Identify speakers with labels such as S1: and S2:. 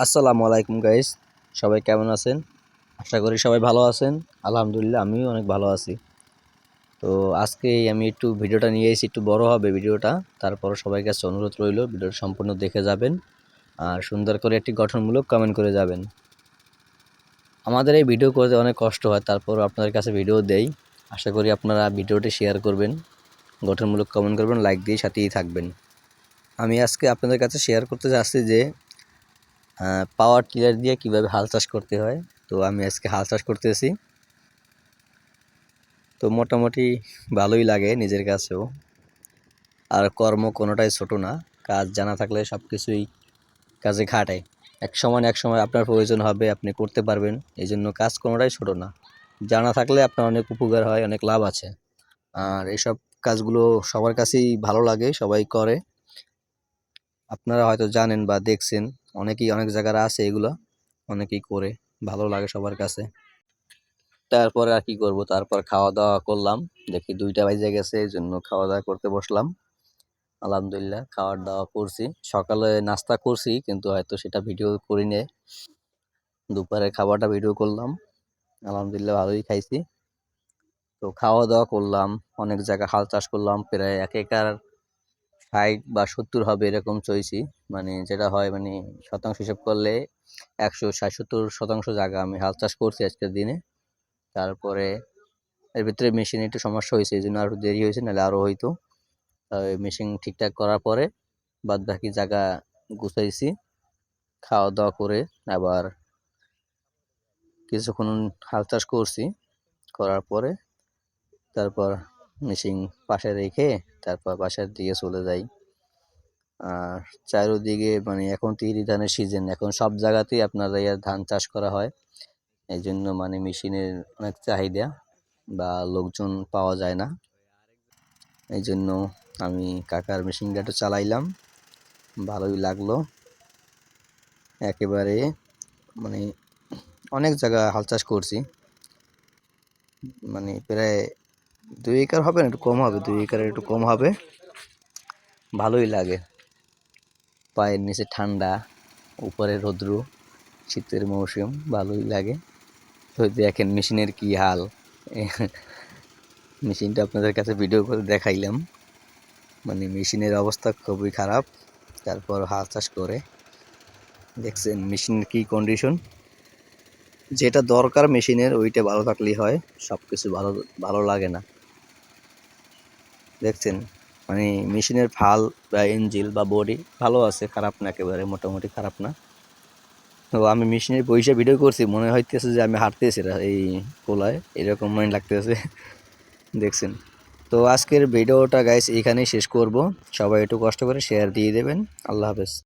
S1: আসসালামু আলাইকুম গাইস, সবাই কেমন আছেন? আশা করি সবাই ভালো আছেন। আলহামদুলিল্লাহ আমিও অনেক ভালো আছি। তো আজকে আমি একটু ভিডিওটা নিয়ে এসেছি, একটু বড় হবে ভিডিওটা। তারপর সবার কাছে অনুরোধ রইল ভিডিওটা সম্পূর্ণ দেখে যাবেন আর সুন্দর করে একটি গঠনমূলক কমেন্ট করে যাবেন। আমাদের এই ভিডিও করতে অনেক কষ্ট হয়, তারপর আপনাদের কাছে ভিডিও দেই। আশা করি আপনারা ভিডিওটি শেয়ার করবেন, গঠনমূলক কমেন্ট করবেন, লাইক দিয়ে সাথেই থাকবেন। আমি আজকে আপনাদের কাছে শেয়ার করতে যাচ্ছি যে পাওয়ার টিলার দিয়ে কিভাবে হাল চাষ করতে হয়। তো আমি আজকে হাল চাষ করতেছি। তো মোটামুটি ভালোই লাগে নিজের কাছেও। আর কর্ম কোনোটাই ছোট না, কাজ জানা থাকলে সব কিছুই কাজে খাটায়। এক সময় না এক সময় আপনার প্রয়োজন হবে, আপনি করতে পারবেন। এই জন্য কাজ কোনোটাই ছোট না, জানা থাকলে আপনার অনেক উপকার হয়, অনেক লাভ আছে। আর এইসব কাজগুলো সবার কাছেই ভালো লাগে, সবাই করে। আপনারা হয়তো জানেন বা দেখছেন, অনেকেই অনেক জায়গায় আছে এগুলো, অনেকেই করে, ভালো লাগে সবার কাছে। তারপরে আর কি করব, তারপর খাওয়া দাওয়া করলাম। দেখি 2টা বাজে গেছে, এই জন্য খাওয়া দাওয়া করতে বসলাম। আলহামদুলিল্লাহ খাওয়া দাওয়া করছি, সকালে নাস্তা করছি কিন্তু হয়তো সেটা ভিডিও করি নে। দুপুরে খাবারটা ভিডিও করলাম, আলহামদুলিল্লাহ ভালোই খাইছি। তো খাওয়া দাওয়া করলাম, অনেক জায়গায় হাল চাষ করলাম, প্রায় 1 একর 60 বা 70 হবে এরকম চইছি। মানে যেটা হয়, মানে শতাংশ হিসাব করলে 160-70 শতাংশ জায়গা আমি হাল চাষ করছি আজকের দিনে। তারপরে এর ভিতরে মেশিনে একটু সমস্যা হয়েছে, এই জন্য আরো দেরি হয়েছে, নাহলে আরো হইতো। মেশিন ঠিকঠাক করার পরে বাদ বাকি জায়গা গুছাইছি। খাওয়া দাওয়া করে আবার কিছুক্ষণ হাল চাষ করছি, করার পরে তারপর মেশিন পাশে রেখে তারপর বাসার দিকে চলে যাই। আর চারিদিকে মানে এখন তিল ধানের সিজন, এখন সব জায়গাতেই আপনার ধান চাষ করা হয়। এই জন্য মানে মেশিনের অনেক চাহিদা, বা লোকজন পাওয়া যায় না। এই জন্য আমি কাকার মেশিনটা একটু চালাইলাম, ভালোই লাগলো। একেবারে মানে অনেক জায়গা হাল চাষ করছি, মানে প্রায় 2 একর হবে না, একটু কম হবে, 2 একরের একটু কম হবে। ভালোই লাগে, পায়ের নিচে ঠান্ডা, উপরে রৌদ্র, শীতের মৌসুম, ভালোই লাগে। তো দেখেন মেশিনের কি হাল, মেশিনটা আপনাদের কাছে ভিডিও করে দেখাইলাম। মানে মেশিনের অবস্থা খুবই খারাপ। তারপর হাল চাষ করে দেখছেন মেশিনের কি কন্ডিশন। যেটা দরকার মেশিনের ওইটা ভালো থাকলেই হয়, সব কিছু ভালো ভালো লাগে না। দেখছেন মানে মেশিনের ফাল বা ইঞ্জিল বা বডি ভালো আছে, খারাপ না, একেবারে মোটামুটি খারাপ না। তো আমি মেশিনের বইসা ভিডিও করছি, মনে হইতেছে যে আমি হাঁটতেছি এই কোলায়, এরকম মনে লাগতেছে। দেখছেন। তো আজকের ভিডিওটা গাইস এখানেই শেষ করব। সবাই একটু কষ্ট করে শেয়ার দিয়ে দেবেন। আল্লাহ হাফেজ।